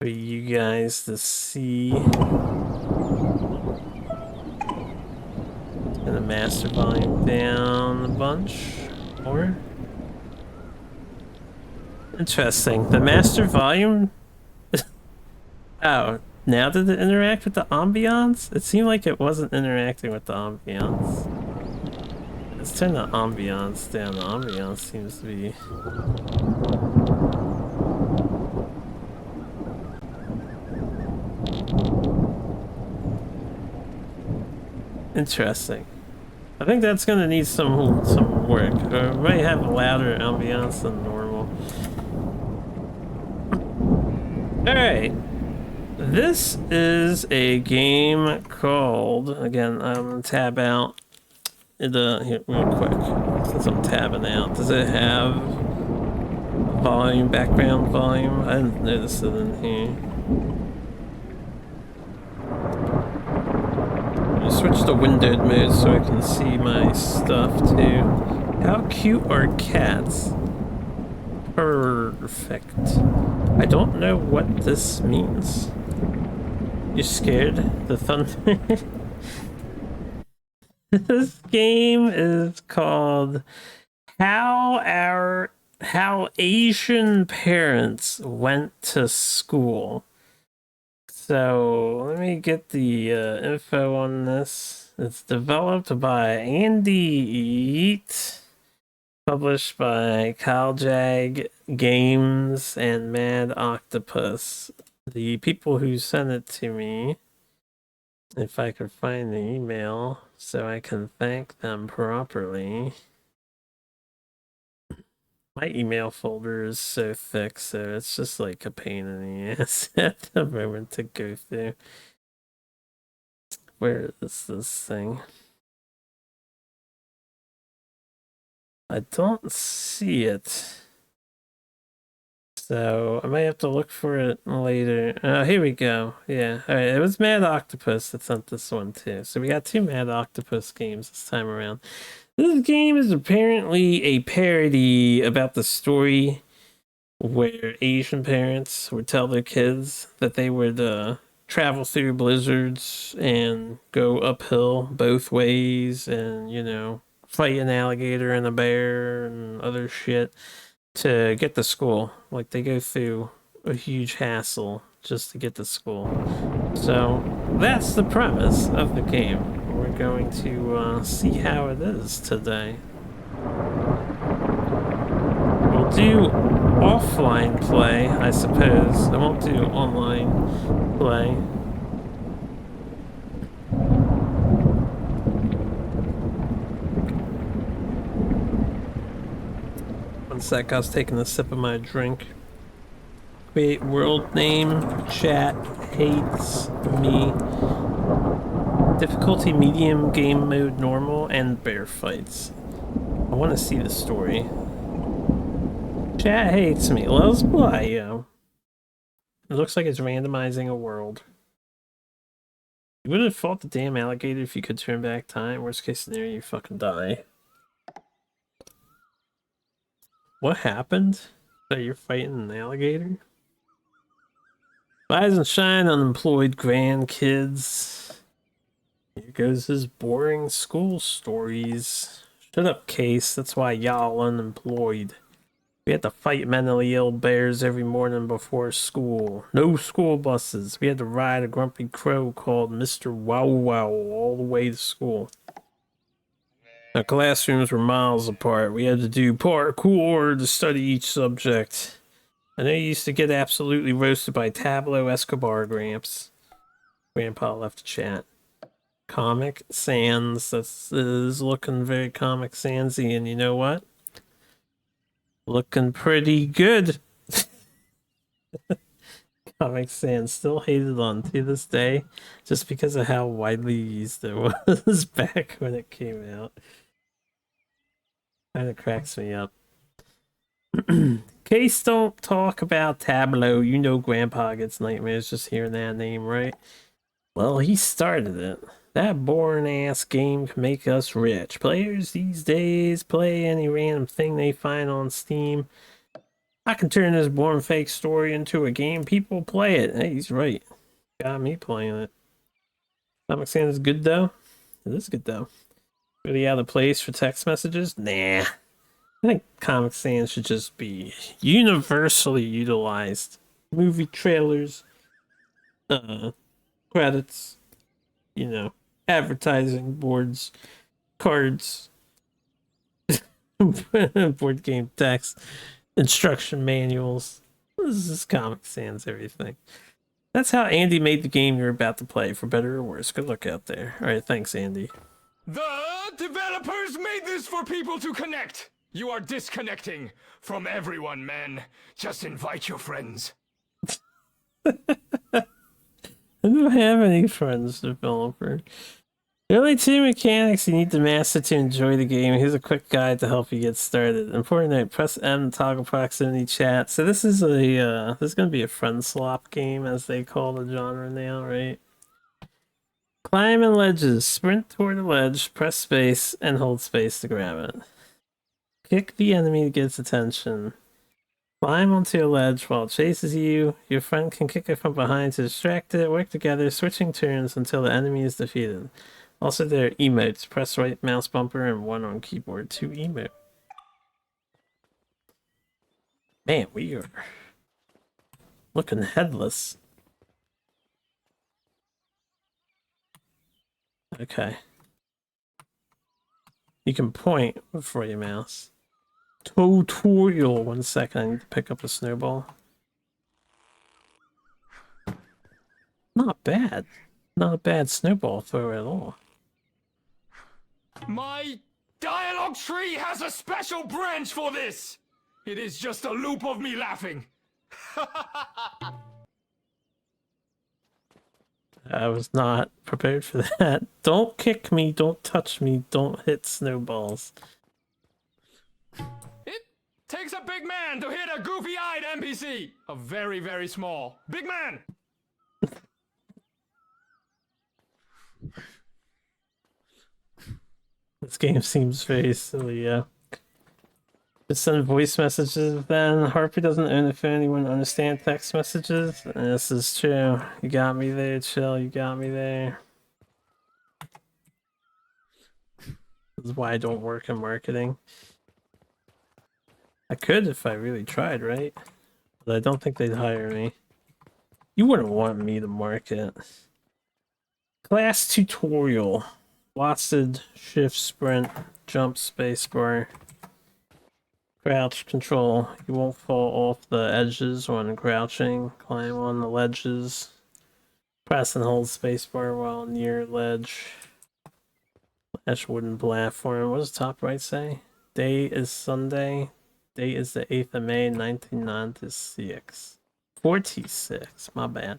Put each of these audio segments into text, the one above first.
for you guys to see. Gonna master volume down a bunch more. Interesting. The master volume. Oh, now did it interact with the ambiance? It seemed like it wasn't interacting with the ambiance. Let's turn the ambiance down. The ambiance seems to be. Interesting. I think that's gonna need some work. Or it might have a louder ambiance than normal. Alright. This is a game called, again, tab out here real quick since I'm tabbing out. Does it have volume, background volume? I didn't notice it in here. I'll switch to windowed mode so I can see my stuff too. How cute are cats? Perfect. I don't know what this means. You scared? The thunder? This game is called How Asian Parents Went to School. So let me get the info on this. It's developed by Andy Yeat, published by Kaljag Games and Mad Octopus. The people who sent it to me, if I could find the email so I can thank them properly. My email folder is so thick, so it's just like a pain in the ass at the moment to go through. Where is this thing? I don't see it. So I might have to look for it later. Oh, here we go. Yeah, alright, it was Mad Octopus that sent this one too. So we got two Mad Octopus games this time around. This game is apparently a parody about the story where Asian parents would tell their kids that they would travel through blizzards and go uphill both ways and, you know, fight an alligator and a bear and other shit to get to school. Like, they go through a huge hassle just to get to school. So that's the premise of the game. We're going to see how it is today. We'll do offline play, I suppose. I won't do online play. One sec, I was taking a sip of my drink. Create world name, chat hates me. Difficulty medium, game mode normal, and bear fights. I want to see the story. Chat hates me. Let's play, yo. It looks like it's randomizing a world. You would have fought the damn alligator if you could turn back time. Worst case scenario, you fucking die. What happened? That you're fighting an alligator? Rise and shine, unemployed grandkids. Here goes his boring school stories. Shut up, Case. That's why y'all unemployed. We had to fight mentally ill bears every morning before school. No school buses. We had to ride a grumpy crow called Mr. Wow Wow all the way to school. Our classrooms were miles apart. We had to do parkour to study each subject. I know you used to get absolutely roasted by Tableau Escobar, Gramps. Grandpa left the chat. Comic Sans. This is looking very Comic Sansy, and you know what? Looking pretty good. Comic Sans still hated on to this day just because of how widely used it was back when it came out. Kind of cracks me up. Case, don't talk about Tableau. You know Grandpa gets nightmares just hearing that name, right? Well, he started it. That boring ass game can make us rich. Players these days play any random thing they find on Steam. I can turn this boring fake story into a game. People play it. Hey, he's right. Got me playing it. Comic Sans is good though. It is good though. Really out of place for text messages? Nah. I think Comic Sans should just be universally utilized. Movie trailers, credits, you know, advertising boards, cards, board game text, instruction manuals. This is Comic Sans everything. That's how Andy made the game you're about to play, for better or worse. Good luck out there. Alright, thanks, Andy. The developers made this for people to connect. You are disconnecting from everyone, man. Just invite your friends. I don't have any friends, developer. There are only two mechanics you need to master to enjoy the game. Here's a quick guide to help you get started. Important note, press M to toggle proximity chat. So this is this is gonna be a friend swap game, as they call the genre now, right? Climb in ledges, sprint toward the ledge, press space, and hold space to grab it. Kick the enemy to get its attention. Climb onto a ledge while it chases you. Your friend can kick it from behind to distract it. Work together, switching turns until the enemy is defeated. Also, there are emotes. Press right mouse bumper and 1 on keyboard to emote. Man, we are looking headless. Okay. You can point before you mouse. Tutorial. 1 second, I need to pick up a snowball. Not bad. Not a bad snowball throw at all. My dialogue tree has a special branch for this. It is just a loop of me laughing. I was not prepared for that. Don't kick me, don't touch me, don't hit snowballs. It takes a big man to hit a goofy-eyed NPC. A very, very small big man. This game seems very silly, yeah. Just send voice messages then. Harpy doesn't own a phone, you wouldn't understand text messages. This is true. You got me there, chill, you got me there. This is why I don't work in marketing. I could if I really tried, right? But I don't think they'd hire me. You wouldn't want me to market. Class tutorial. WASD, shift, sprint, jump, spacebar. Crouch control. You won't fall off the edges when crouching. Climb on the ledges. Press and hold spacebar while near ledge. Flash wooden platform. What does top right say? Day is Sunday. Date is the 8th of May, 1996. 46. My bad.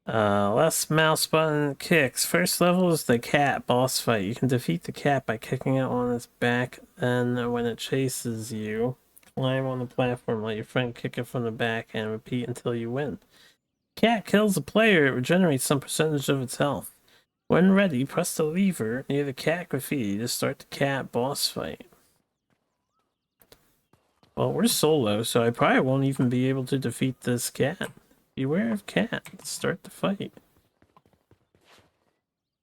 Left mouse button kicks. First level is the cat boss fight. You can defeat the cat by kicking it on its back, and when it chases you, climb on the platform, let your friend kick it from the back, and repeat until you win. Cat kills the player, it regenerates some percentage of its health. When ready, press the lever near the cat graffiti to start the cat boss fight. Well, we're solo, so I probably won't even be able to defeat this cat. Beware of cat. Start the fight.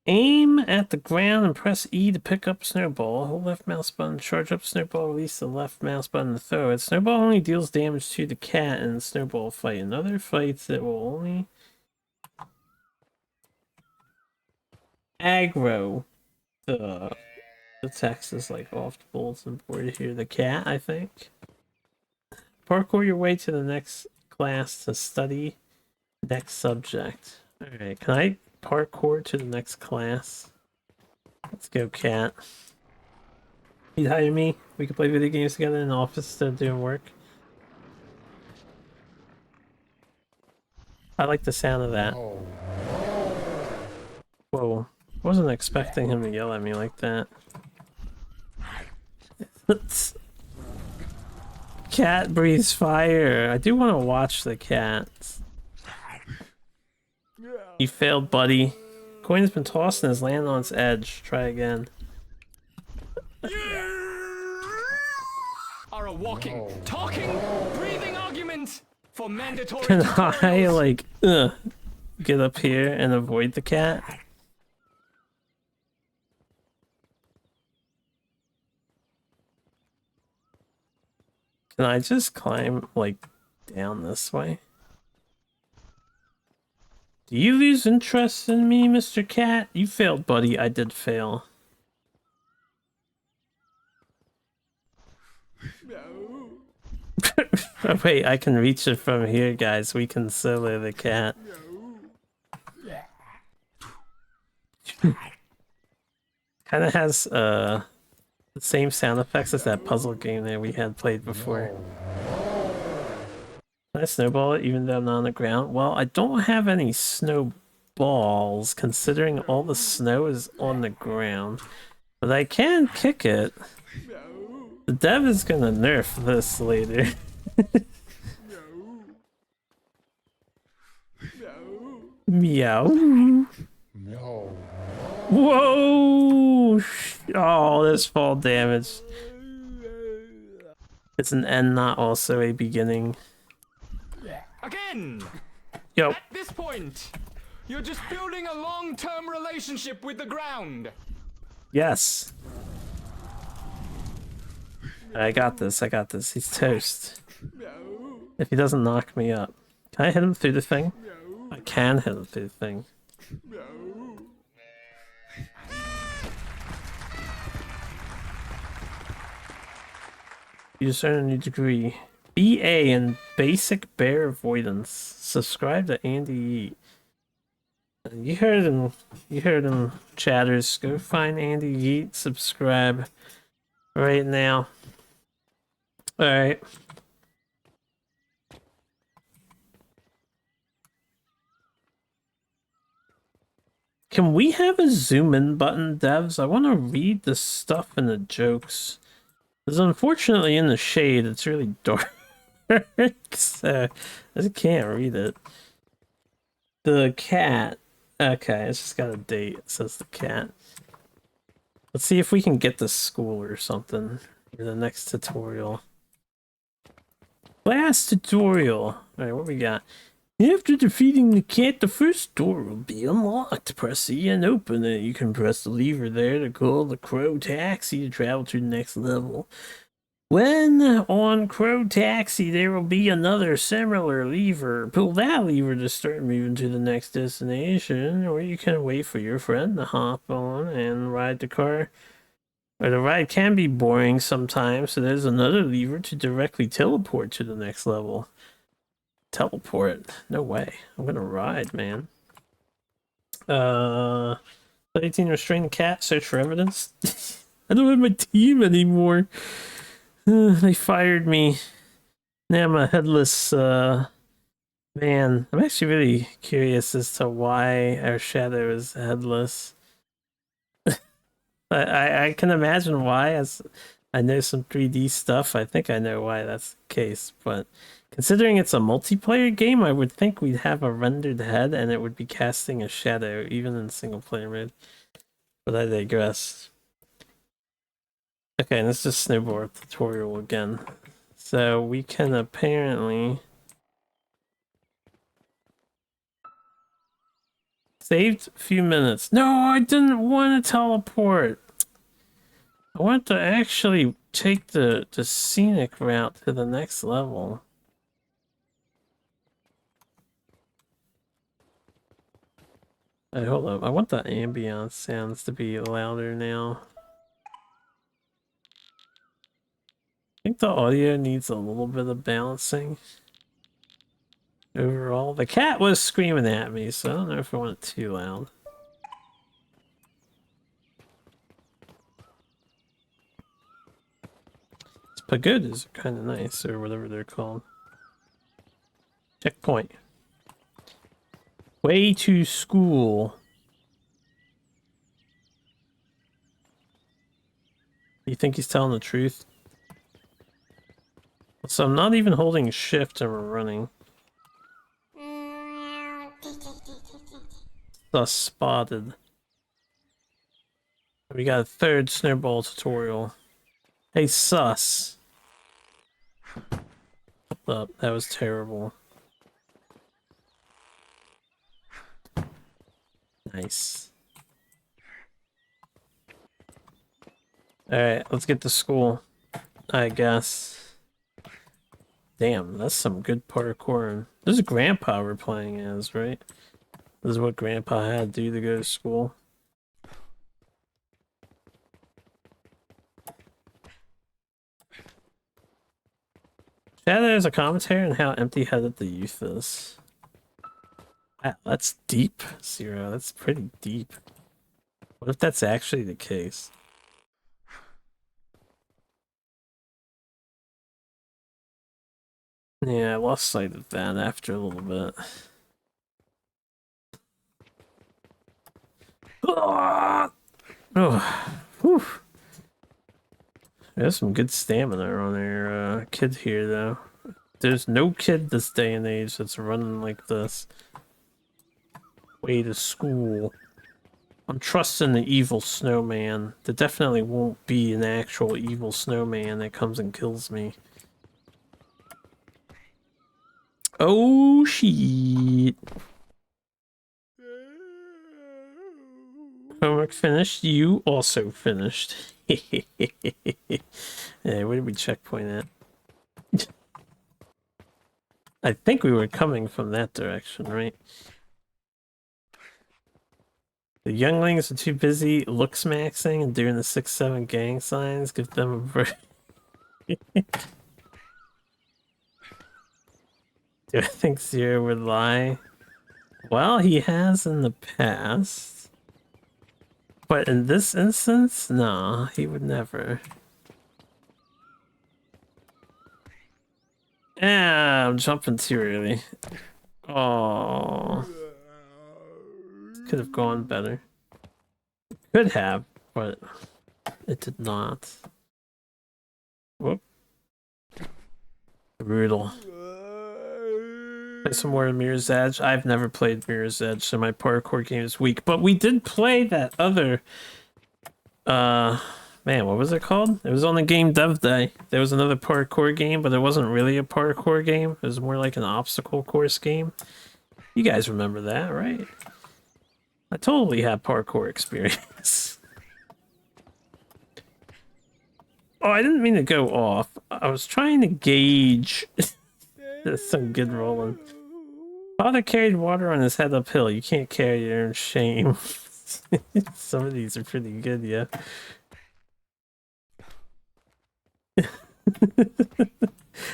Aim at the ground and press E to pick up snowball. Hold left mouse button, charge up snowball, release the left mouse button to throw it. Snowball only deals damage to the cat in the snowball fight. In other fights, it will only aggro the text is like off the bulletin board here. The cat, I think. Parkour your way to the next class to study next subject. Alright, can I parkour to the next class? Let's go, cat. You'd hire me? We could play video games together in the office instead of doing work. I like the sound of that. Whoa. Wasn't expecting him to yell at me like that. Cat breathes fire. I do want to watch the cat. You failed, buddy. Coin has been tossed and has landed on its edge. Try again. walking, talking, breathing argument for mandatory Can I, tutorials. like, get up here and avoid the cat? Can I just climb, like, down this way? Do you lose interest in me, Mr. Cat? You failed, buddy. I did fail. Oh, wait, I can reach it from here, guys. We can solo the cat. Kind of has the same sound effects as that puzzle game that we had played before. Can I snowball it even though I'm not on the ground? Well, I don't have any snowballs considering all the snow is on the ground. But I can kick it. The dev is gonna nerf this later. Meow. No. Whoa! Oh, there's fall damage. It's an end, not also a beginning. Again! Yo. At this point, you're just building a long-term relationship with the ground. Yes. I got this, I got this. He's toast. If he doesn't knock me up. Can I hit him through the thing? I can hit him through the thing. You just earned a new degree. BA in Basic Bear Avoidance. Subscribe to Andy Yeet. You heard him, chatters. Go find Andy Yeet, subscribe right now. Alright. Can we have a zoom in button, devs? I want to read the stuff in the jokes. Because unfortunately in the shade it's really dark. So I just can't read it. The cat. Okay, it's just got a date. It says the cat. Let's see if we can get to school or something in the next tutorial. Last tutorial. Alright, what we got? After defeating the cat, the first door will be unlocked. Press E and open it. You can press the lever there to call the Crow Taxi to travel to the next level. When on Crow Taxi, there will be another similar lever. Pull that lever to start moving to the next destination, or you can wait for your friend to hop on and ride the car. Or the ride can be boring sometimes, so there's another lever to directly teleport to the next level. Teleport? No way. I'm gonna ride, man. 18 restrain the cat, search for evidence. I don't have my team anymore. They fired me. Now I'm a headless man. I'm actually really curious as to why our shadow is headless. I can imagine why, as I know some 3D stuff. I think I know why that's the case, but considering it's a multiplayer game, I would think we'd have a rendered head and it would be casting a shadow, even in single player mode. But I digress. Okay, let's just snowboard tutorial again. So we can apparently... Saved a few minutes. No, I didn't want to teleport. I want to actually take the scenic route to the next level. Hey, hold up. I want the ambiance sounds to be louder now. I think the audio needs a little bit of balancing. Overall, the cat was screaming at me, so I don't know if I want it too loud. These pagodas are kind of nice, or whatever they're called. Checkpoint. Way to school. You think he's telling the truth? So I'm not even holding shift and we're running. Thus spotted. We got a third snowball tutorial. Hey sus. up. That was terrible. Nice. Alright, let's get to school, I guess. Damn, that's some good parkour. This is Grandpa we're playing as, right? This is what Grandpa had to do to go to school. Yeah, there's a commentary on how empty-headed the youth is. Wow, that's deep, Zero. That's pretty deep. What if that's actually the case? Yeah, I lost sight of that after a little bit. Ah! Oh, whew. There's some good stamina on our kid here, though. There's no kid this day and age that's running like this. Way to school. I'm trusting the evil snowman. There definitely won't be an actual evil snowman that comes and kills me. Oh, shit. Homework finished. You also finished. Hey, where did we checkpoint at? I think we were coming from that direction, right? The younglings are too busy looks maxing and doing the 6-7 gang signs. Give them a break. Do I think Zero would lie? Well, he has in the past. But in this instance, nah, he would never. Yeah, I'm jumping too early. Oh, could have gone better. Could have, but it did not. Whoop. Brutal. Play some more Mirror's Edge. I've never played Mirror's Edge, so my parkour game is weak. But we did play that other... man, what was it called? It was on the Game Dev Day. There was another parkour game, but it wasn't really a parkour game. It was more like an obstacle course game. You guys remember that, right? I totally have parkour experience. Oh, I didn't mean to go off. I was trying to gauge... That's some good rolling. Father carried water on his head uphill. You can't carry your own shame. Some of these are pretty good, yeah.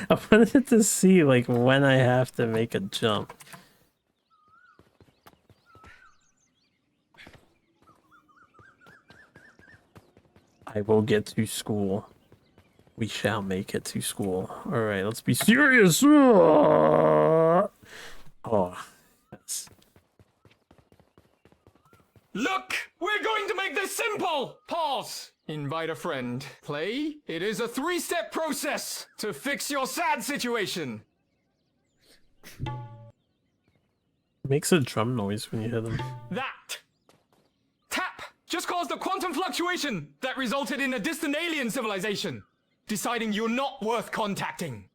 I wanted to see like when I have to make a jump. I will get to school. We shall make it to school. Alright, let's be serious. Oh, yes. Look! We're going to make this simple! Pause. Invite a friend. Play. It is a 3-step process to fix your sad situation. Makes a drum noise when you hit him. That tap just caused a quantum fluctuation that resulted in a distant alien civilization deciding you're not worth contacting.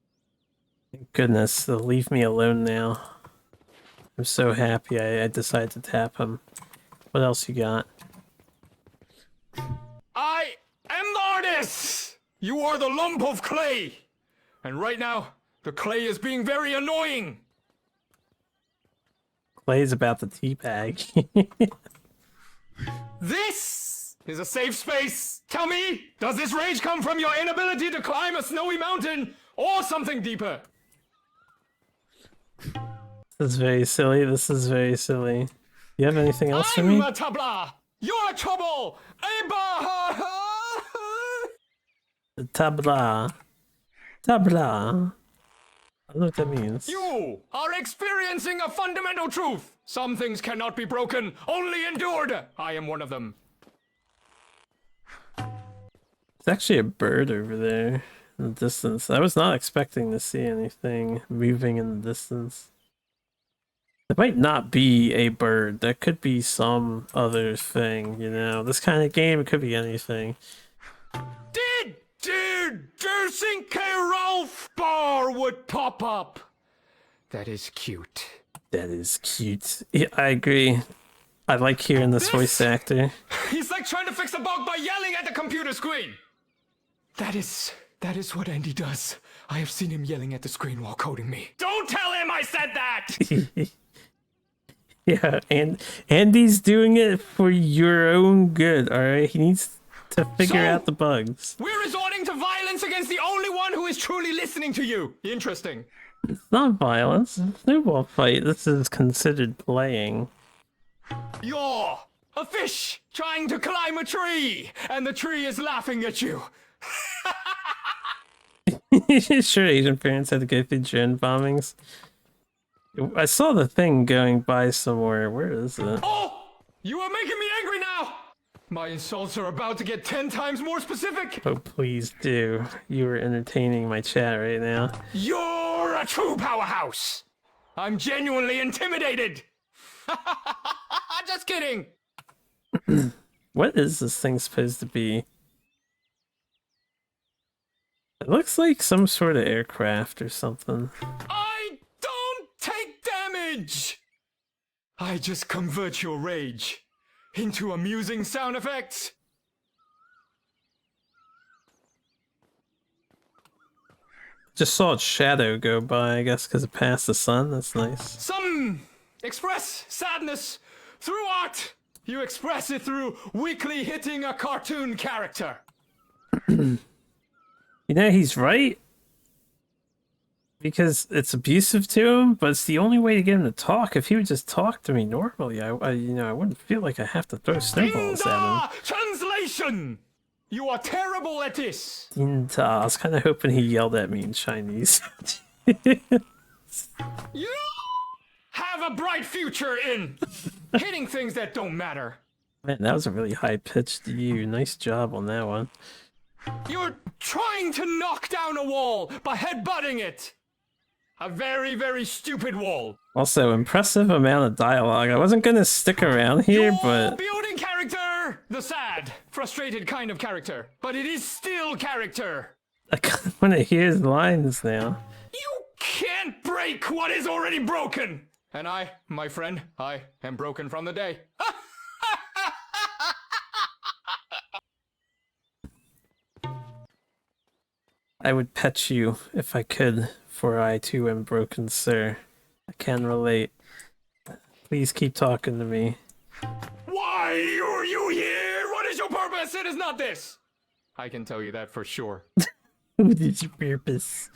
Thank goodness, they'll leave me alone now. I'm so happy I decided to tap him. What else you got? I am the artist! You are the lump of clay! And right now, the clay is being very annoying! Clay's about the teabag. This is a safe space! Tell me, does this rage come from your inability to climb a snowy mountain, or something deeper? This is very silly, this is very silly. You have anything else for me? I'm a tabla! You're trouble! Tabla. Tabla. I don't know what that means. You are experiencing a fundamental truth! Some things cannot be broken, only endured! I am one of them. There's actually a bird over there in the distance. I was not expecting to see anything moving in the distance. It might not be a bird. That could be some other thing, you know. This kind of game, it could be anything. Did Der Cinque Ralph bar would pop up. That is cute. That is cute. Yeah, I agree. I like hearing this voice actor. He's like trying to fix a bug by yelling at the computer screen. That is what Andy does. I have seen him yelling at the screen while coding me. Don't tell him I said that! Yeah, and Andy's doing it for your own good, alright? He needs to figure out the bugs. We're resorting to violence against the only one who is truly listening to you. Interesting. It's not violence. It's a snowball fight. This is considered playing. You're a fish trying to climb a tree, and the tree is laughing at you. Sure, Asian parents had to go through drone bombings. I saw the thing going by somewhere. Where is it? Oh! You are making me angry now! My insults are about to get 10 times more specific! Oh, please do. You are entertaining my chat right now. You're a true powerhouse! I'm genuinely intimidated! Just kidding! What is this thing supposed to be? It looks like some sort of aircraft or something. I don't take damage! I just convert your rage into amusing sound effects. Just saw its shadow go by, I guess, because it passed the sun. That's nice. Some express sadness through art. You express it through weakly hitting a cartoon character. You know, he's right. Because it's abusive to him, but it's the only way to get him to talk. If he would just talk to me normally, I wouldn't feel like I have to throw snowballs at him. Translation! You are terrible at this. And, I was kind of hoping he yelled at me in Chinese. You have a bright future in hitting things that don't matter. Man, that was a really high-pitched you. Nice job on that one. You're trying to knock down a wall by headbutting it. A very, very stupid wall. Also, impressive amount of dialogue. I wasn't gonna stick around here, Your but building character, the sad, frustrated kind of character, but it is still character. I kind of want to hear his lines now. You can't break what is already broken. And I, my friend, I am broken from the day. I would pet you if I could, for I too am broken, sir. I can relate. Please keep talking to me. Why are you here? What is your purpose? It is not this. I can tell you that for sure. What is your purpose?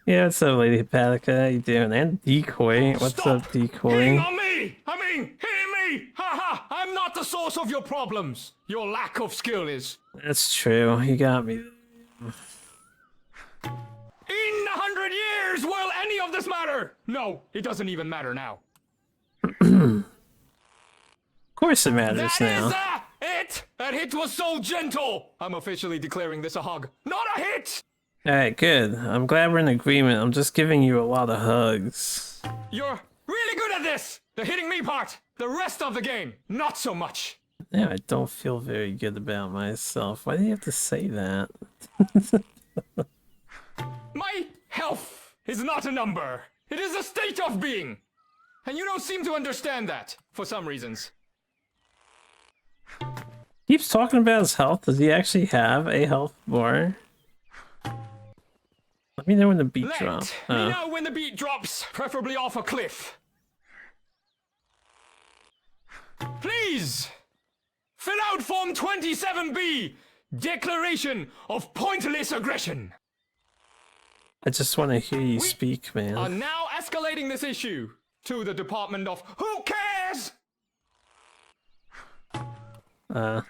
Yeah, what's up, Lady Hepatica? How you doing? And Decoy. What's Stop up, Decoy? hitting on me! I mean, hitting me! Haha! I'm not the source of your problems. Your lack of skill is. That's true. You got me. In 100 years, will any of this matter? No, it doesn't even matter now. Of course it matters That is now. it! That hit was so gentle! I'm officially declaring this a hug, not a hit! Alright, good. I'm glad we're in agreement. I'm just giving you a lot of hugs. You're really good at this! The hitting me part! The rest of the game, not so much! Yeah, I don't feel very good about myself. Why do you have to say that? My health is not a number. It is a state of being. And you don't seem to understand that, for some reasons. Keeps talking about his health. Does he actually have a health bar? Let me know when the beat drops. Let me know when the beat drops, preferably off a cliff. Please! Fill out Form 27B! Declaration of Pointless Aggression. I just want to hear you speak, Are man. now escalating this issue to the Department of Who Cares?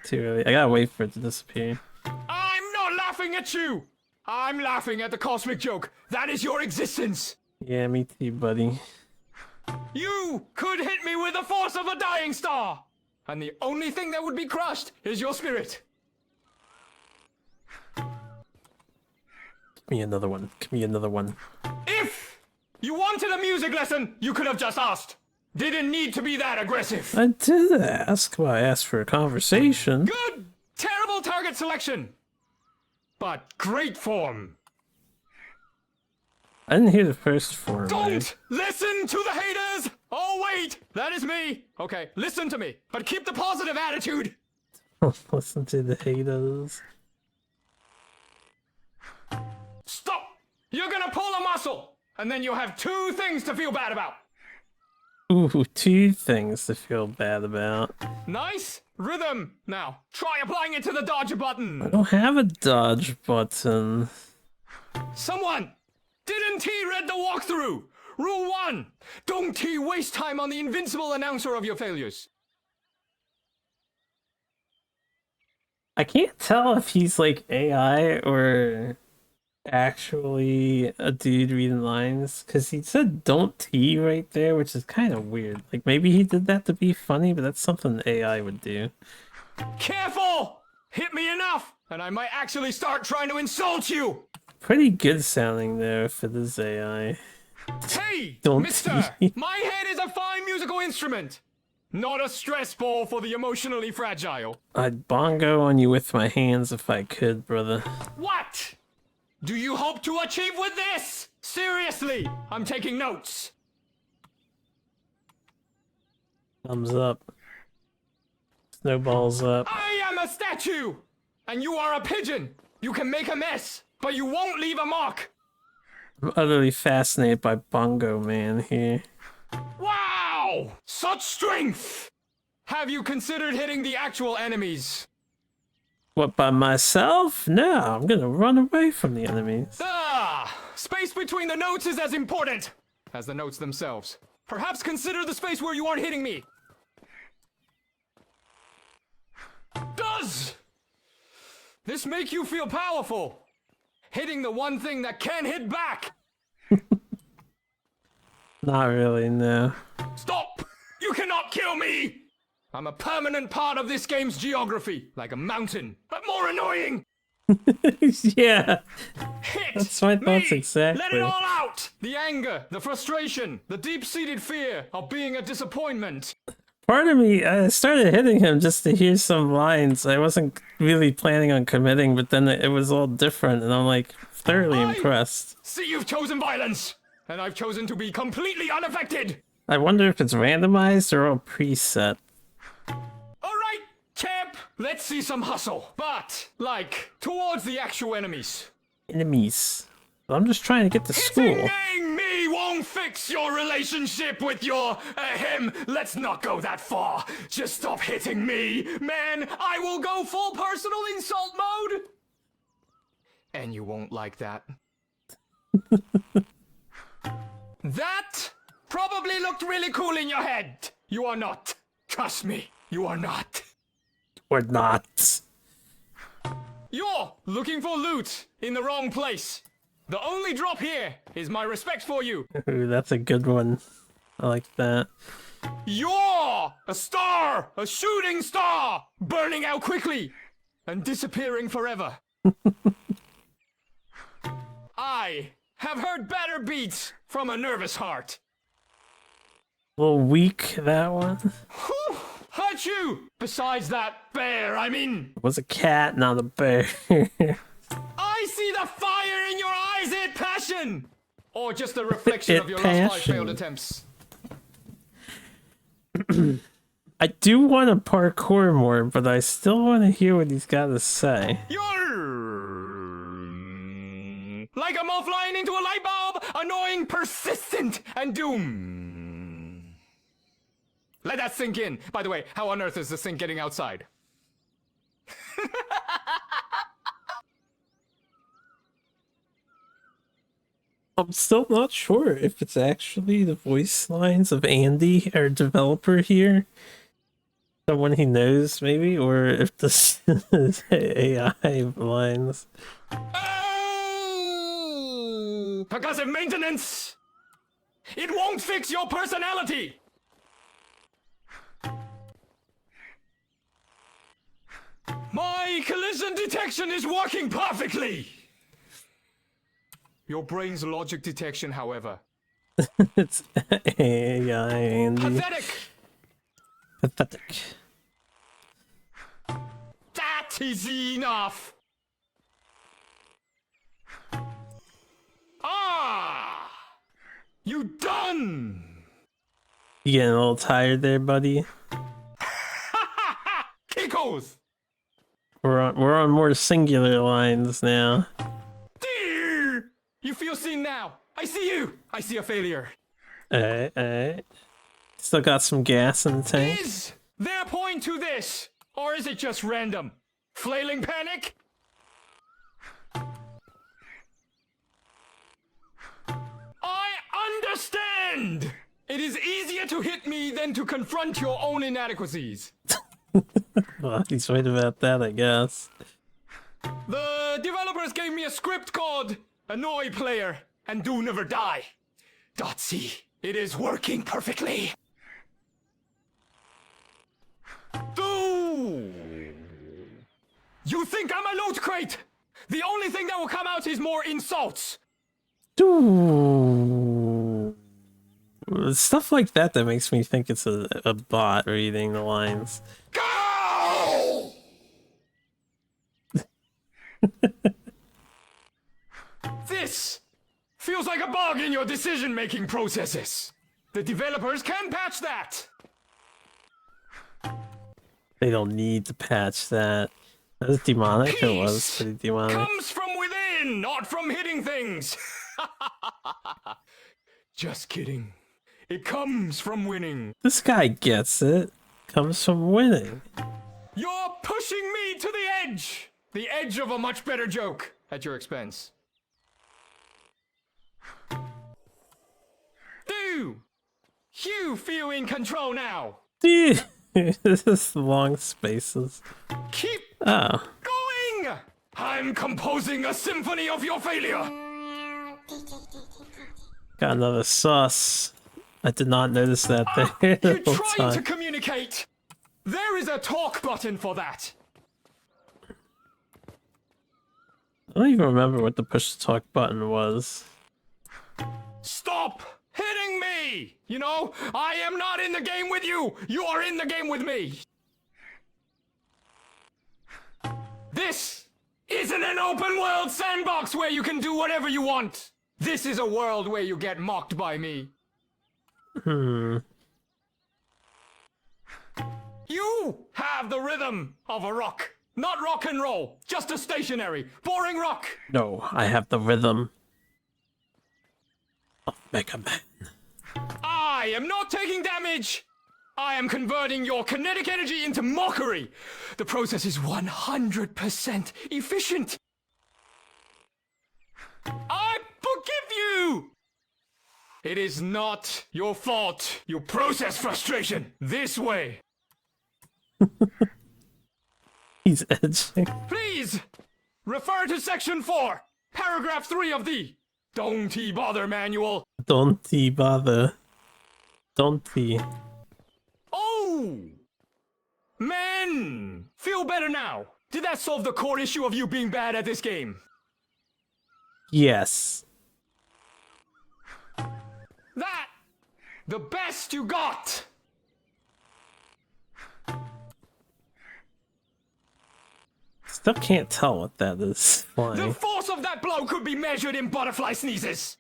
Too early. I gotta wait for it to disappear. I'm not laughing at you! I'm laughing at the cosmic joke. That is your existence. Yeah, me too, buddy. You could hit me with the force of a dying star! And the only thing that would be crushed is your spirit. Give me another one. Give me another one. If you wanted a music lesson, you could have just asked. Didn't need to be that aggressive. I did ask. Well, I asked for a conversation. Good! Terrible target selection. but great form. I didn't hear the first four. Don't listen to the haters! Oh, wait! That is me! Okay, listen to me, but keep the positive attitude! Listen to the haters. Stop! You're gonna pull a muscle, and then you'll have two things to feel bad about. Ooh, two things to feel bad about. Nice rhythm. Now, try applying it to the dodge I button. don't have a dodge button. Someone! Didn't he read the walkthrough? Rule 1. Don't he waste time on the invincible announcer of your failures. I can't tell if he's like AI or actually a dude reading lines, because he said "don't T" right there, which is kind of weird. Like maybe he did that to be funny, but that's something AI would do. Careful! Hit me enough, and I might actually start trying to insult you. Pretty good sounding though for this AI. Hey, Don't mister! T. My head is a fine musical instrument. Not a stress ball for the emotionally fragile. I'd bongo on you with my hands if I could, brother. What do you hope to achieve with this? Seriously, I'm taking notes. Thumbs up. Snowballs up. I am a statue, and you are a pigeon. You can make a mess, but you won't leave a mark. I'm utterly fascinated by Bongo Man here. Wow! Such strength! Have you considered hitting the actual enemies? What, by myself? No, I'm gonna run away from the enemies. Space between the notes is as important as the notes themselves. Perhaps consider the space where you aren't hitting me. Does this make you feel powerful? Hitting the one thing that can hit back. Not really, no. Stop! You cannot kill me! I'm a permanent part of this game's geography, like a mountain, but more annoying. Yeah, Hit that's my thoughts me! exactly. Let it all out! The anger, the frustration, the deep-seated fear of being a disappointment. Part of me, I started hitting him just to hear some lines. I wasn't really planning on committing, but then it was all different, and I'm like thoroughly impressed. See, you've chosen violence, and I've chosen to be completely unaffected. I wonder if it's randomized or all preset. All right, champ, let's see some hustle. But, like, towards the actual enemies. Enemies. I'm just trying to get to school. Hitting me won't fix your relationship with your, him. Let's not go that far. Just stop hitting me, man. I will go full personal insult mode. And you won't like that. That probably looked really cool in your head. You are not. Trust me, you are not. Or not. You're looking for loot in the wrong place. The only drop here is my respect for you. Ooh, that's a good one. I like that. You're a star, a shooting star, burning out quickly and disappearing forever. I have heard better beats from a nervous heart. A little weak, that one. Whew, hurt you. Besides that, bear, I mean. It was a cat, not a bear. I see the fire in your eyes, it passion! Or just a reflection of your last 5 failed attempts. I do want to parkour more, but I still want to hear what he's got to say. You're like a moth flying into a light bulb, annoying, persistent, and doom. Let that sink in. By the way, how on earth is this thing getting outside? I'm still not sure if it's actually the voice lines of Andy, our developer here. Someone he knows, maybe, or if this is AI lines. Oh! Percussive maintenance! It won't fix your personality! My collision detection is working perfectly! Your brain's logic detection, however. It's AI Andy. Pathetic! Pathetic. That is enough! Ah! You done! You getting a little tired there, buddy? Kikos! We're on more singular lines now. Dear! You feel seen now. I see you. I see a failure. Alright. Still got some gas in the tank. Is there a point to this? Or is it just random? Flailing panic? I understand! It is easier to hit me than to confront your own inadequacies. Well, he's right about that, I guess. The developers gave me a script called Annoy Player and Do Never Die. .c. It is working perfectly. Do you think I'm a loot crate? The only thing that will come out is more insults. Ooh. Stuff like that makes me think it's a bot reading the lines. Go! This feels like a bug in your decision-making processes. The developers can patch that. They don't need to patch that. That was demonic. It was Peace pretty demonic. comes from within, not from hitting things. Just kidding. It comes from winning. This guy gets it. Comes from winning. You're pushing me to the edge. The edge of a much better joke at your expense. Do you feel in control now? Dude, this is long spaces. Keep Oh, going! I'm composing a symphony of your failure. got another sauce. I did not notice that there the You're whole trying to time. communicate. There is a talk button for that. I don't even remember what the push to talk button was. Stop hitting me! You know, I am not in the game with you. You are in the game with me. This isn't an open world sandbox where you can do whatever you want. This is a world where you get mocked by me. You have the rhythm of a rock. Not rock and roll, just a stationary, boring rock. No, I have the rhythm of Mega Man. I am not taking damage. I am converting your kinetic energy into mockery. The process is 100% efficient. I forgive you. It is not your fault. You process frustration this way. He's edging. Please refer to section 4, paragraph 3 of the Don't Bother manual. Don't bother. Don't Oh! Man! Feel better now. Did that solve the core issue of you being bad at this game? Yes. That! The best you got! Still can't tell what that is The flying. force of that blow could be measured in butterfly sneezes.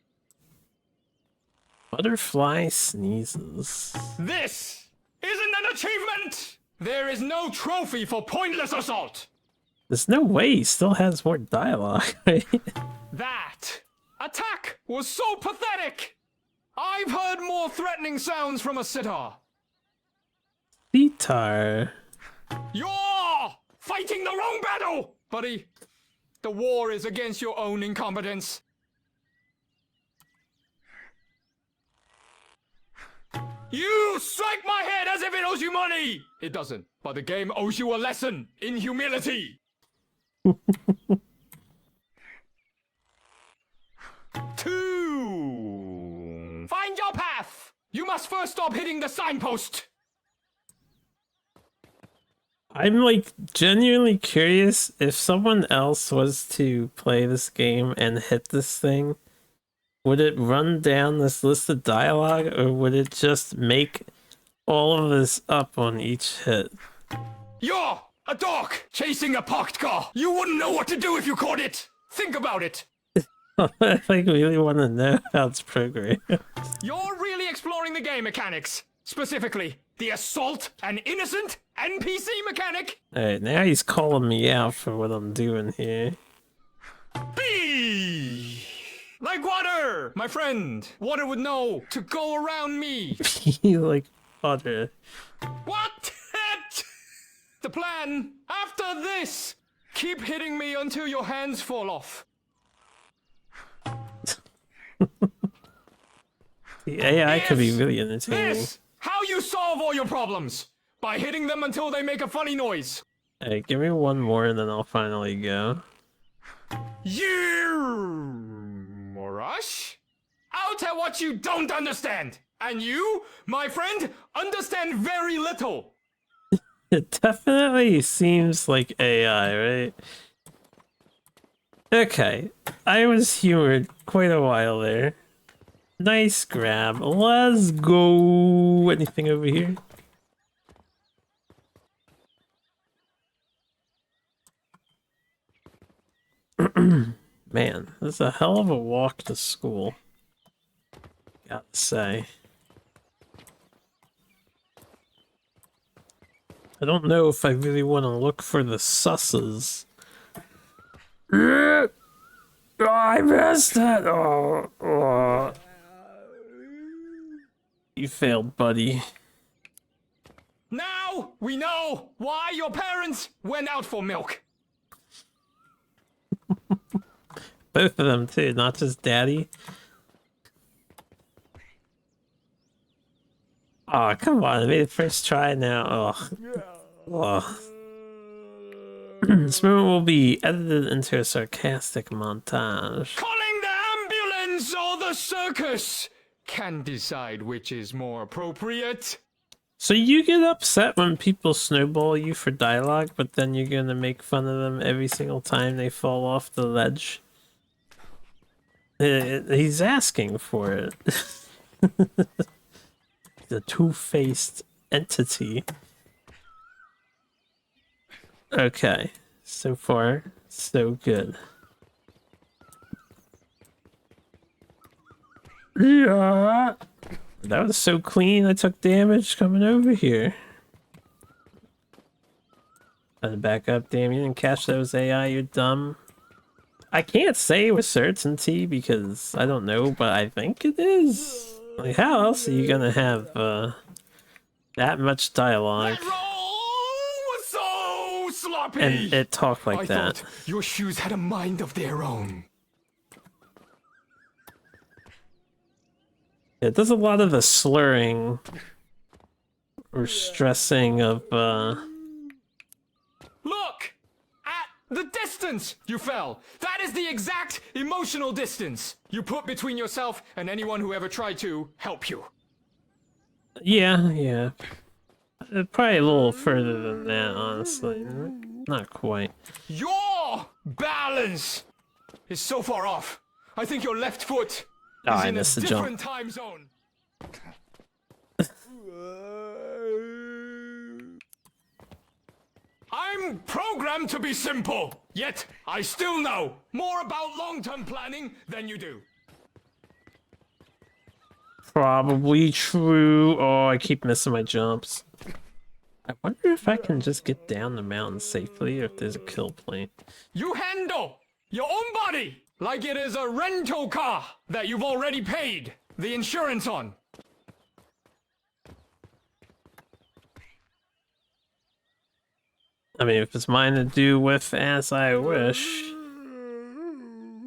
Butterfly sneezes. This isn't an achievement! There is no trophy for pointless assault! There's no way he still has more dialogue, right? That attack was so pathetic! I've heard more threatening sounds from a sitar. Sitar. You're fighting the wrong battle, buddy. The war is against your own incompetence. You strike my head as if it owes you money! It doesn't, but the game owes you a lesson in humility. Two. Find your path! You must first stop hitting the signpost! I'm like genuinely curious if someone else was to play this game and hit this thing, would it run down this list of dialogue or would it just make all of this up on each hit? You're a dog chasing a parked car. You wouldn't know what to do if you caught it. Think about it. I like really want to know how it's programmed. You're really exploring the game mechanics. Specifically, the assault an innocent NPC mechanic. Alright, now he's calling me out for what I'm doing here. B. Like water, my friend. Water would know to go around me. He like butter. What? The plan. After this, keep hitting me until your hands fall off. The AI could be Yes, really entertaining. This. How you solve all your problems? By hitting them until they make a funny noise. Hey, give me one more and then I'll finally go. You rush out at what you don't understand. And you, my friend, understand very little. It definitely seems like AI, right? Okay, I was humored quite a while there. Nice grab. Let's go. Anything over here? Man, this is a hell of a walk to school. Gotta say. I don't know if I really want to look for the susses. I missed it! Oh. You failed, buddy. Now we know why your parents went out for milk. Both of them, too, not just daddy. Oh, come on. I made it first try now. Oh. This moment will be edited into a sarcastic montage. Calling the ambulance or the circus can decide which is more appropriate. So you get upset when people snowball you for dialogue, but then you're gonna make fun of them every single time they fall off the ledge? He's asking for it. The two-faced entity. Okay, so far, so good. Yeah, that was so clean. I took damage coming over here. Gotta back up, damn! You didn't catch those AI. You're dumb. I can't say with certainty because I don't know, but I think it is. Like, how else are you gonna have that much dialogue That roll was so sloppy. and it talk like I that? thought your shoes had a mind of their own. It does a lot of the slurring or stressing of Look! At the distance you fell! That is the exact emotional distance you put between yourself and anyone who ever tried to help you. yeah. Probably a little further than that, honestly. Not quite. Your balance is so far off. I think your left foot Oh, is I in a missed the different jump. time zone. I'm programmed to be simple, yet I still know more about long-term planning than you do. Probably true. Oh, I keep missing my jumps. I wonder if I can just get down the mountain safely or if there's a kill point. You handle your own body like it is a rental car that you've already paid the insurance on. I mean, if it's mine to do with as I wish.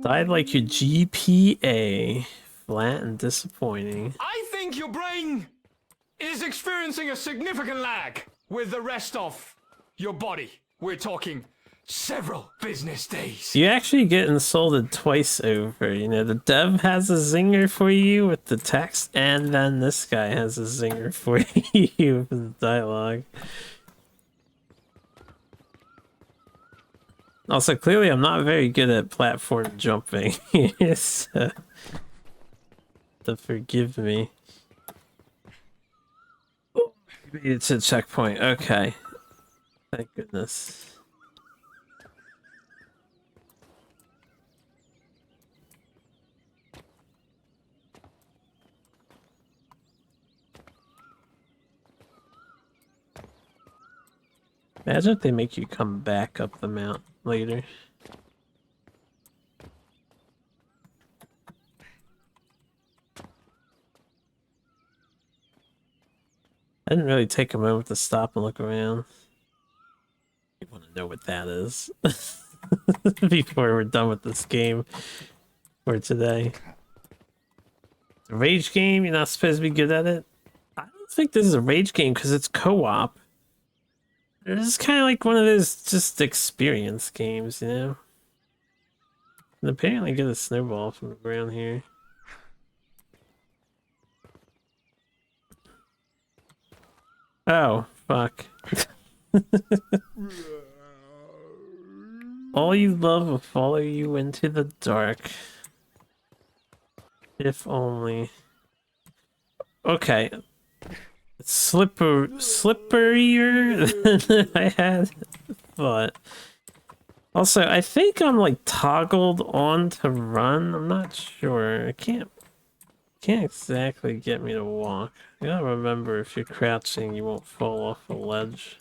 Died like your GPA. Flat and disappointing. I think your brain is experiencing a significant lag with the rest of your body. We're talking several business days. You actually get insulted twice over. You know, the dev has a zinger for you with the text, and then this guy has a zinger for you with the dialogue. Also, clearly I'm not very good at platform jumping. So, to forgive me. Oh, made it to the checkpoint. Okay. Thank goodness. Imagine if they make you come back up the mount later. I didn't really take a moment to stop and look around. I want to know what that is before we're done with this game for today. A rage game? You're not supposed to be good at it? I don't think this is a rage game because it's co-op. This is kind of like one of those just experience games, you know? And apparently get a snowball from the ground here. Oh, fuck. All you love will follow you into the dark. If only. Okay. It's slipperier than I had thought. Also, I think I'm like toggled on to run. I'm not sure. I can't exactly get me to walk. You gotta remember, if you're crouching, you won't fall off a ledge.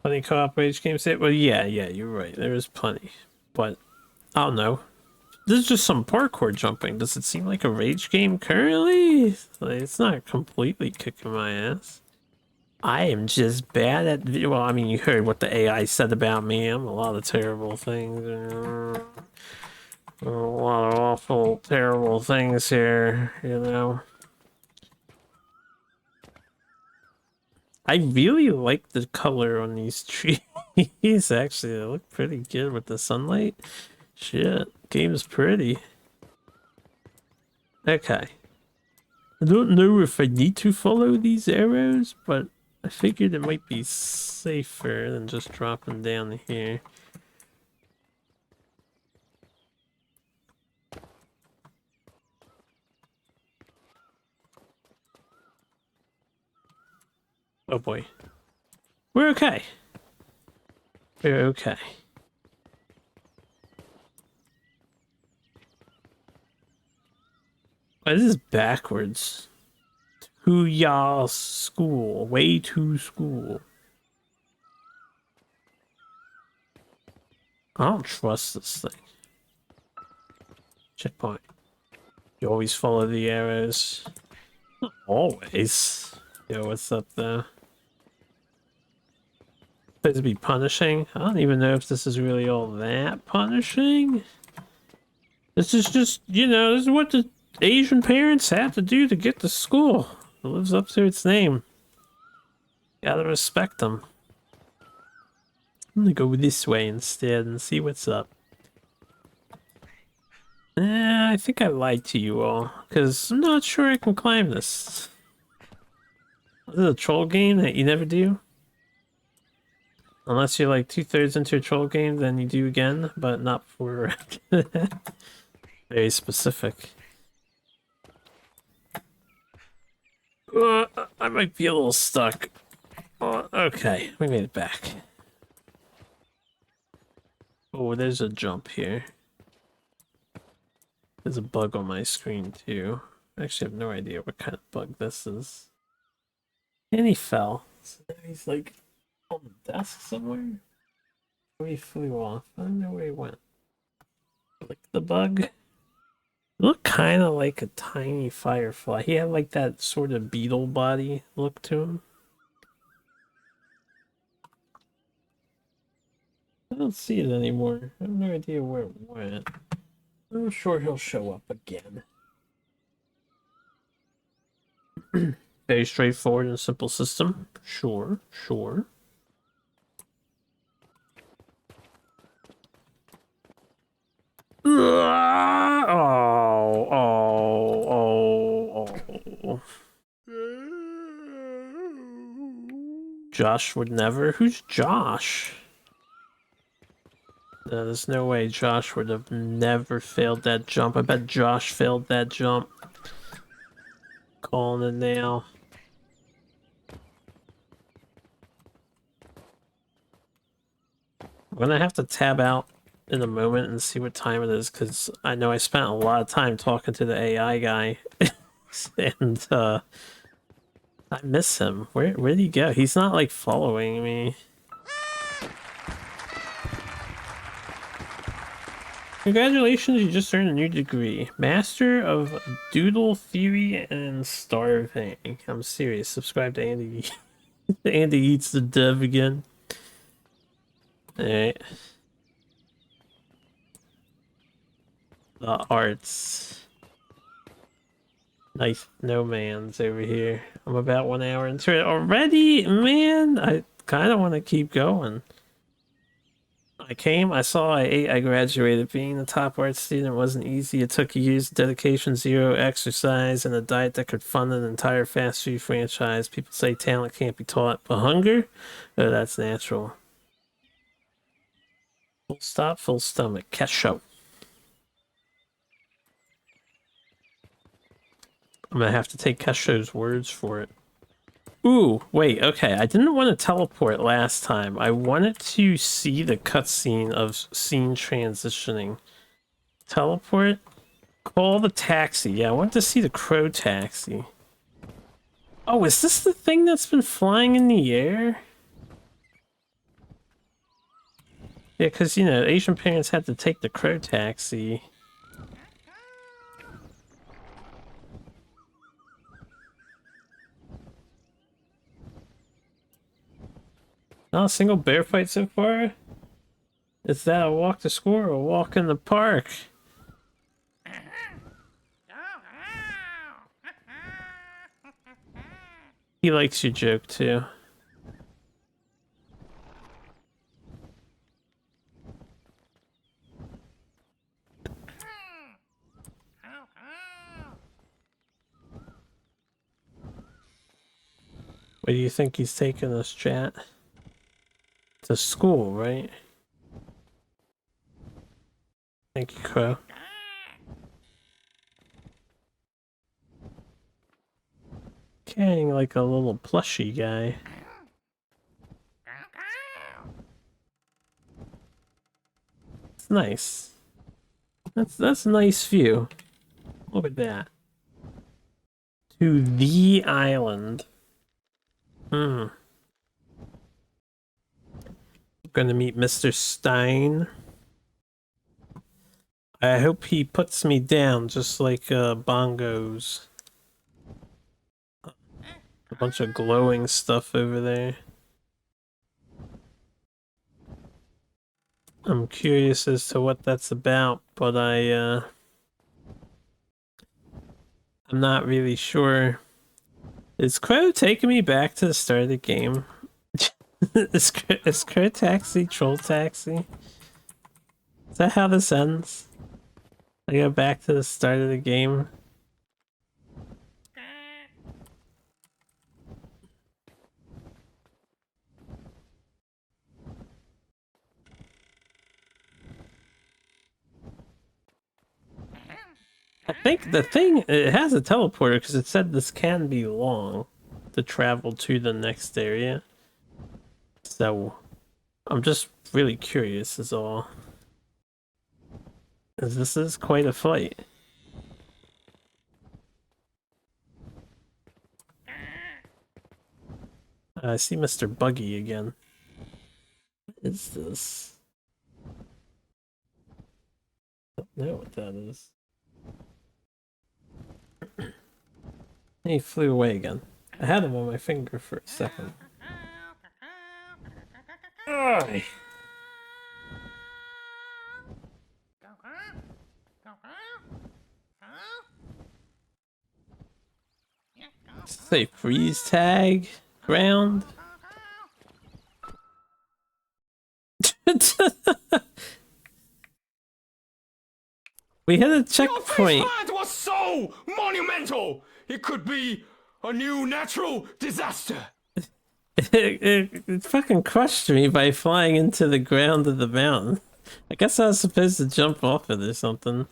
Plenty co-op rage games hit? Well, yeah, you're right. There is plenty. But, I don't know. This is just some parkour jumping. Does it seem like a rage game currently? Like, it's not completely kicking my ass. I am just bad at... Well, I mean, you heard what the AI said about me. I'm a lot of terrible things. A lot of awful, terrible things here, you know? I really like the color on these trees. Actually, they look pretty good with the sunlight. Shit, game's pretty. Okay. I don't know if I need to follow these arrows, but I figured it might be safer than just dropping down here. Oh boy. We're okay. We're okay. Oh, this is backwards. To y'all school. Way to school. I don't trust this thing. Checkpoint. You always follow the arrows. Not always. Yo, what's up there? Supposed to be punishing? I don't even know if this is really all that punishing. This is just, you know, this is what the Asian parents have to do to get to school. It lives up to its name. Gotta respect them. I'm gonna go this way instead and see what's up. I think I lied to you all, because I'm not sure I can climb this. This is a troll game that you never do. Unless you're like 2/3 into a troll game, then you do again, but not for very specific. I might be a little stuck. Okay, we made it back. Oh, there's a jump here. There's a bug on my screen too. I actually have no idea what kind of bug this is. And he fell. So now he's like on the desk somewhere? Or he flew off. I don't know where he went. Like the bug? It looked kind of like a tiny firefly. He had like that sort of beetle body look to him. I don't see it anymore. I have no idea where it went. I'm sure he'll show up again. Very straightforward and simple system. Sure. Oh. Josh would never? Who's Josh? No, there's no way Josh would have never failed that jump. I bet Josh failed that jump. Calling it now. I'm gonna have to tab out in a moment and see what time it is, because I know I spent a lot of time talking to the AI guy, and I miss him. Where'd he go? He's not like following me. Congratulations, you just earned a new degree. Master of Doodle Theory and Starving. I'm serious. Subscribe to Andy. Andy eats the dev again. Alright. The arts. Nice no-mans over here. I'm about 1 hour into it already, man. I kind of want to keep going. I came, I saw, I ate, I graduated. Being the top art student wasn't easy. It took years of dedication, zero exercise, and a diet that could fund an entire fast food franchise. People say talent can't be taught, but hunger? Oh, that's natural. Full stop, full stomach. Ketchup. I'm gonna have to take Kesho's words for it. Ooh, wait, okay. I didn't want to teleport last time. I wanted to see the cutscene of scene transitioning. Teleport? Call the taxi. Yeah, I want to see the crow taxi. Oh, is this the thing that's been flying in the air? Yeah, because, you know, Asian parents had to take the crow taxi. Not a single bear fight so far? Is that a walk to school or a walk in the park? He likes your joke too. Where do you think he's taking us, chat? To school, right? Thank you, Crow. Carrying like a little plushy guy. It's nice. That's a nice view. Look at that. To the island. Gonna meet Mr. Stein. I hope he puts me down just like bongos. A bunch of glowing stuff over there. I'm curious as to what that's about, but I'm not really sure. Is Crow taking me back to the start of the game? Is Crow Taxi Troll Taxi? Is that how this ends? I go back to the start of the game. I think the thing, it has a teleporter because it said this can be long to travel to the next area. So, I'm just really curious is all. Because this is quite a fight. I see Mr. Buggy again. What is this? I don't know what that is. He flew away again. I had him on my finger for a second. Ugh. Say freeze tag ground. We hit a checkpoint. Your face was so monumental. It could be a new natural disaster. It fucking crushed me by flying into the ground of the mountain. I guess I was supposed to jump off it or something.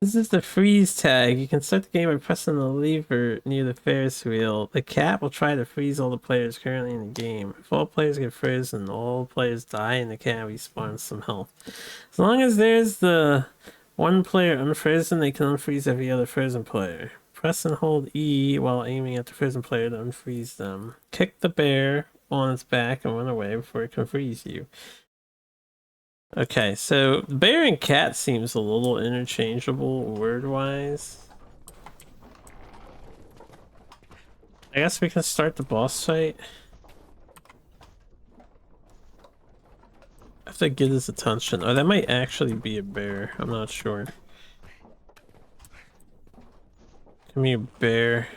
This is the freeze tag. You can start the game by pressing the lever near the Ferris wheel. The cat will try to freeze all the players currently in the game. If all players get frozen, all players die and the cat respawns some health. As long as there's the one player unfrozen, they can unfreeze every other frozen player. Press and hold E while aiming at the frozen player to unfreeze them. Kick the bear on its back and run away before it can freeze you. Okay, so bear and cat seems a little interchangeable word-wise. I guess we can start the boss fight. I have to get his attention. Oh, that might actually be a bear. I'm not sure. Come here, bear.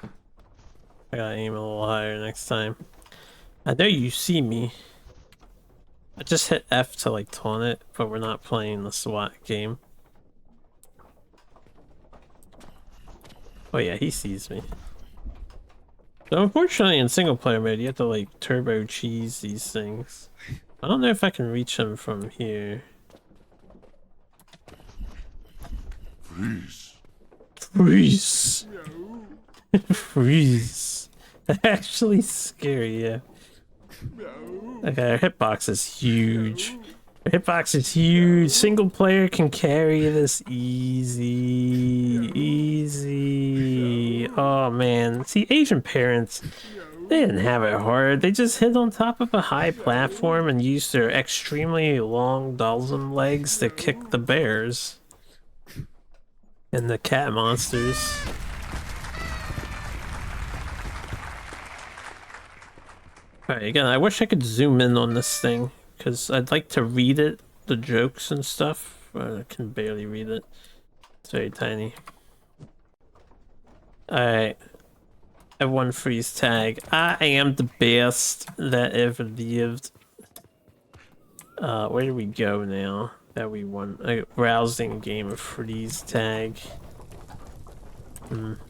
I gotta aim a little higher next time. I know you see me. I just hit F to like taunt it, but we're not playing the SWAT game. Oh yeah, he sees me. So unfortunately in single player mode you have to like turbo cheese these things. I don't know if I can reach him from here. Freeze. Freeze! Freeze! That's actually scary, yeah. Okay, our hitbox is huge. Our hitbox is huge. Single player can carry this easy. Easy. Oh man. See, Asian parents, they didn't have it hard. They just hid on top of a high platform and used their extremely long Dalsum legs to kick the bears and the cat monsters. Alright, again, I wish I could zoom in on this thing, because I'd like to read it, the jokes and stuff, but I can barely read it. It's very tiny. Alright. I have one freeze tag. I am the best that ever lived. Where do we go now that we won? A rousing game of freeze tag.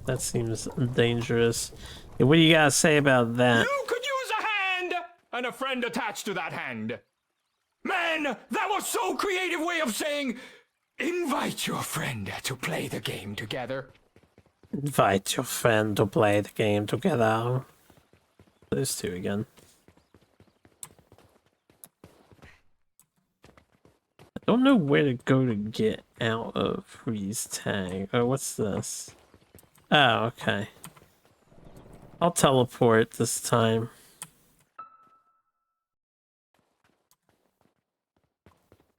That seems dangerous. Hey, what do you gotta say about that? You could use a hand and a friend attached to that hand. Man, that was so creative way of saying invite your friend to play the game together. Invite your friend to play the game together. Those two again. I don't know where to go to get out of freeze tag. Oh, what's this? Oh, okay. I'll teleport this time.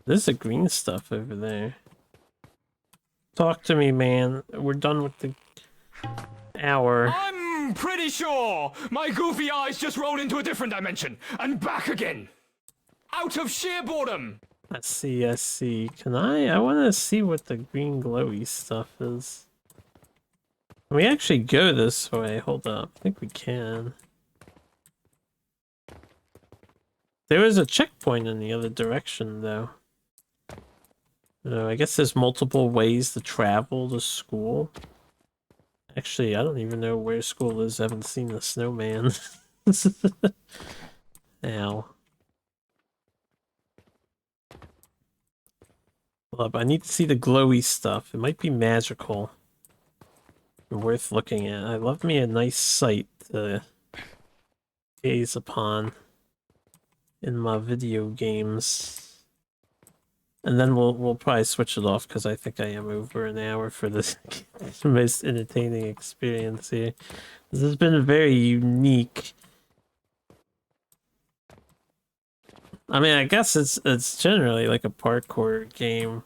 There's the green stuff over there. Talk to me, man. We're done with the hour. I'm pretty sure my goofy eyes just rolled into a different dimension and back again. Out of sheer boredom. Let's see, I see. Can I want to see what the green glowy stuff is. Can we actually go this way? Hold up. I think we can. There was a checkpoint in the other direction, though. I guess there's multiple ways to travel to school. Actually, I don't even know where school is. I haven't seen the snowman. Ow. Hold up, I need to see the glowy stuff. It might be magical. Worth looking at. I love me a nice sight to gaze upon in my video games. And then we'll probably switch it off because I think I am over an hour for this most entertaining experience here. This has been very unique. I mean, I guess it's generally like a parkour game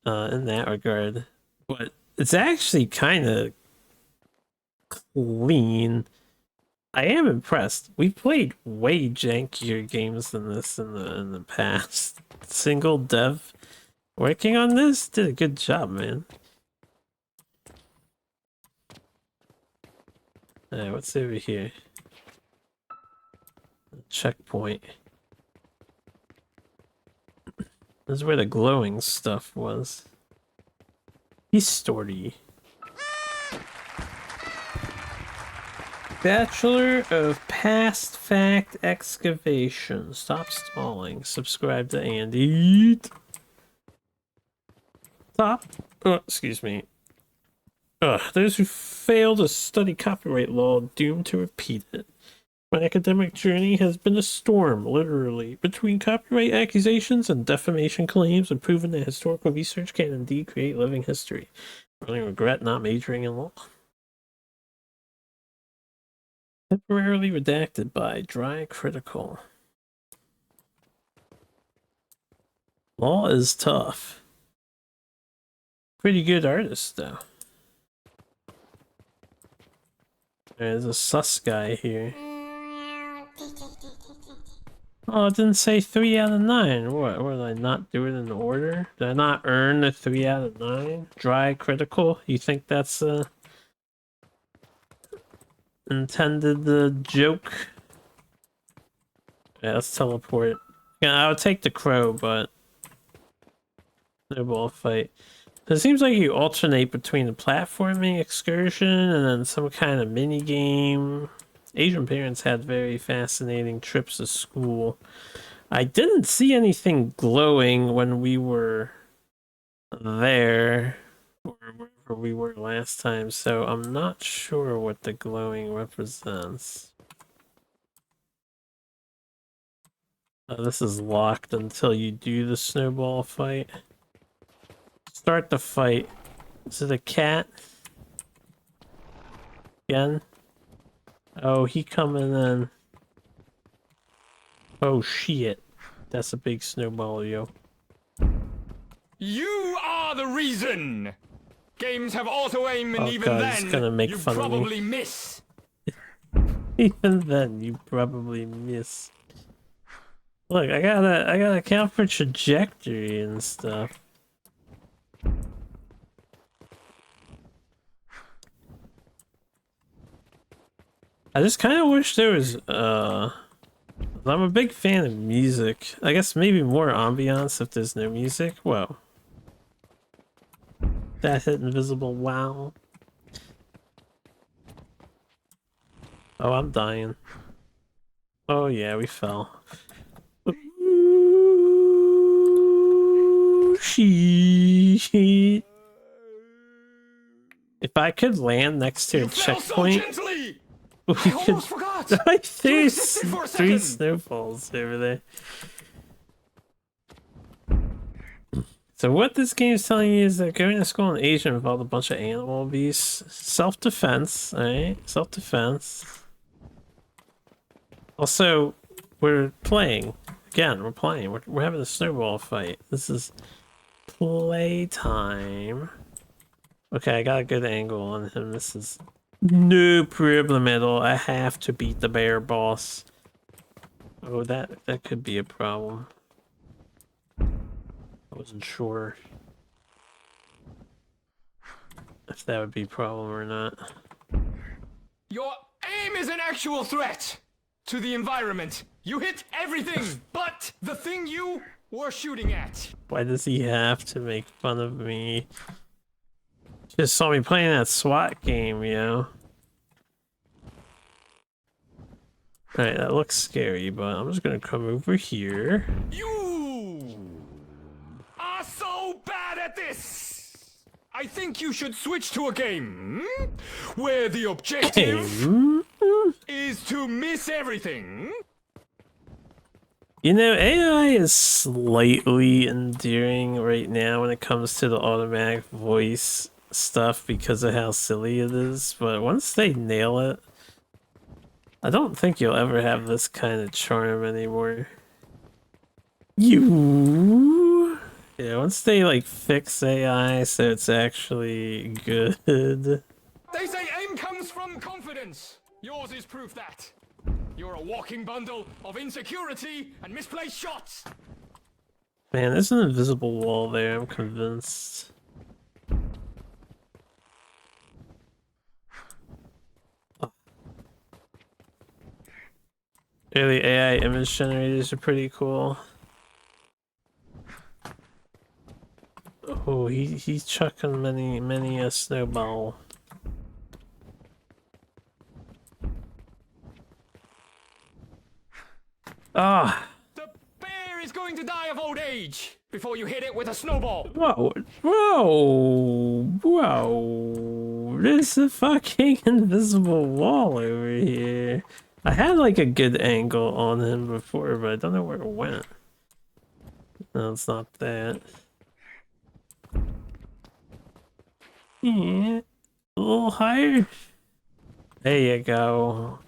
in that regard, but it's actually kind of clean. I am impressed. We've played way jankier games than this in the past. Single dev working on this did a good job, man. Alright, what's over here? Checkpoint. This is where the glowing stuff was. History. Bachelor of Past Fact Excavation. Stop stalling. Subscribe to Andy. Stop. Oh, excuse me. Those who fail to study copyright law are doomed to repeat it. My academic journey has been a storm, literally, between copyright accusations and defamation claims, and proven that historical research can indeed create living history. I really regret not majoring in law. Temporarily redacted by Dry Critical. Law is tough. Pretty good artist, though. There's a sus guy here. Oh, it didn't say 3 out of 9. What did I not do it in order? Did I not earn the 3 out of 9? Dry Critical? You think that's intended the joke? Yeah, let's teleport. Yeah, I would take the crow, but no ball fight. It seems like you alternate between the platforming excursion and then some kind of mini game. Asian parents had very fascinating trips to school. I didn't see anything glowing when we were there, or wherever we were last time, so I'm not sure what the glowing represents. This is locked until you do the snowball fight. Start the fight. Is it a cat? Again? Oh, he coming in. Oh shit. That's a big snowball, yo. You are the reason! Games have auto-aim and Oh, even God, then, he's gonna make you fun of me. probably miss. Even then, you probably miss. Look, I gotta account for trajectory and stuff. I just kind of wish there was, I'm a big fan of music. I guess maybe more ambiance if there's no music. Whoa. That hit invisible, wow. Oh, I'm dying. Oh yeah, we fell. Ooh, shit. If I could land next to a You fell so checkpoint, gently! we I could. almost forgot! I threw Resisted for a 3 second. snowballs over there. So what this game is telling you is that going to school in Asia involved a bunch of animal abuse, self-defense, alright? Self-defense. Also, we're playing. Again, we're playing. We're having a snowball fight. This is playtime. Okay, I got a good angle on him. This is no problem at all. I have to beat the bear boss. Oh, that could be a problem. I wasn't sure if that would be a problem or not. Your aim is an actual threat to the environment. You hit everything but the thing you were shooting at. Why does he have to make fun of me? Just saw me playing that SWAT game, you know? Alright, that looks scary, but I'm just gonna come over here. You are so bad at this. I think you should switch to a game where the objective is to miss everything. You know, AI is slightly endearing right now when it comes to the automatic voice stuff because of how silly it is, but once they nail it, I don't think you'll ever have this kind of charm anymore. You... Yeah, once they like fix AI so it's actually good. They say aim comes from confidence. Yours is proof that. You're a walking bundle of insecurity and misplaced shots. Man, there's an invisible wall there, I'm convinced. Yeah, the AI image generators are pretty cool. Oh, he's chucking many a snowball. Ah! The bear is going going to die of old age before you hit it with a snowball. Whoa, whoa. There's a fucking invisible wall over here. I had like a good angle on him before, but I don't know where it went. No, it's not that. Yeah, a little higher. There you go.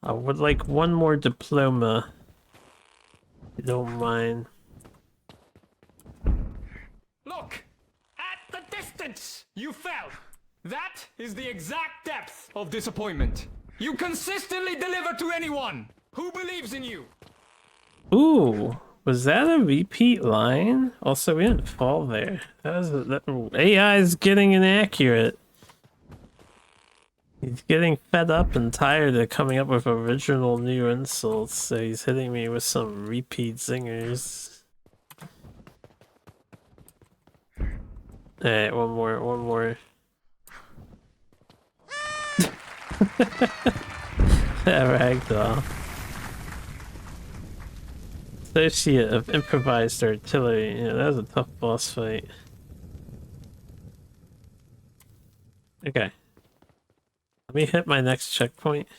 I would like one more diploma. If you don't mind. Look! At the distance! You fell! That is the exact depth of disappointment. You consistently deliver to anyone who believes in you. Ooh, was that a repeat line? Also, we didn't fall there. AI is getting inaccurate. He's getting fed up and tired of coming up with original new insults, so he's hitting me with some repeat zingers. Alright, one more. Ragdoll. Associate of improvised artillery. Yeah, that was a tough boss fight. Okay. Let me hit my next checkpoint.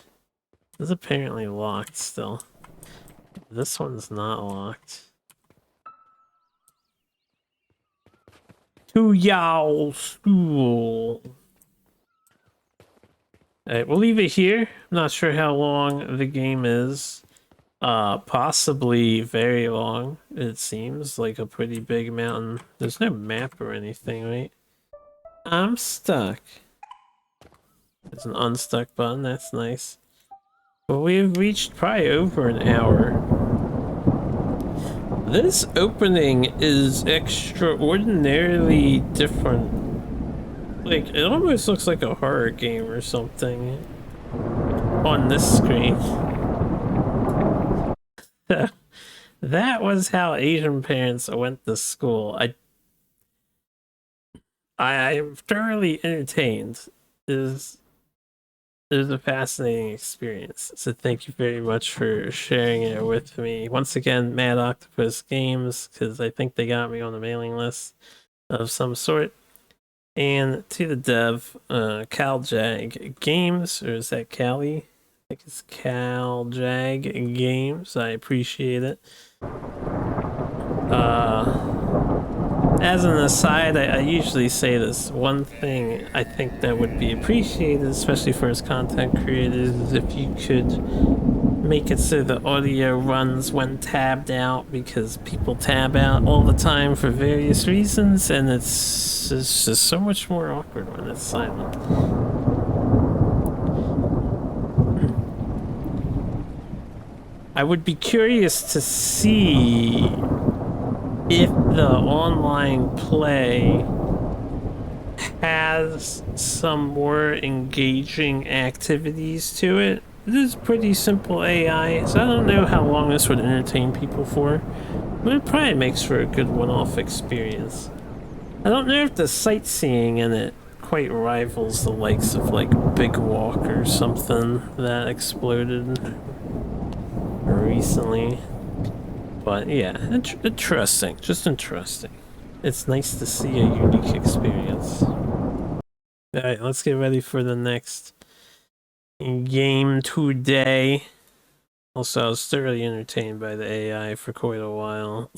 This is apparently locked still. This one's not locked. To y'all school. Alright, we'll leave it here. I'm not sure how long the game is. Possibly very long. It seems like a pretty big mountain. There's no map or anything, right? I'm stuck. There's an unstuck button, that's nice. But we've reached probably over an hour. This opening is extraordinarily different. Like, it almost looks like a horror game or something on this screen. That was how Asian parents went to school. I am thoroughly entertained. It is a fascinating experience. So thank you very much for sharing it with me. Once again, Mad Octopus Games, because I think they got me on the mailing list of some sort. And to the dev, CalJag Games, or is that Cali? I think it's CalJag Games. I appreciate it. As an aside, I usually say this. One thing I think that would be appreciated, especially for as content creators, is if you could make it so the audio runs when tabbed out, because people tab out all the time for various reasons, and it's just so much more awkward when it's silent. I would be curious to see if the online play has some more engaging activities to it. It is pretty simple AI, so I don't know how long this would entertain people for, but it probably makes for a good one-off experience. I don't know if the sightseeing in it quite rivals the likes of like Big Walk or something that exploded recently. But yeah, interesting, just interesting. It's nice to see a unique experience. Alright, let's get ready for the next game today. Also, I was thoroughly entertained by the AI for quite a while.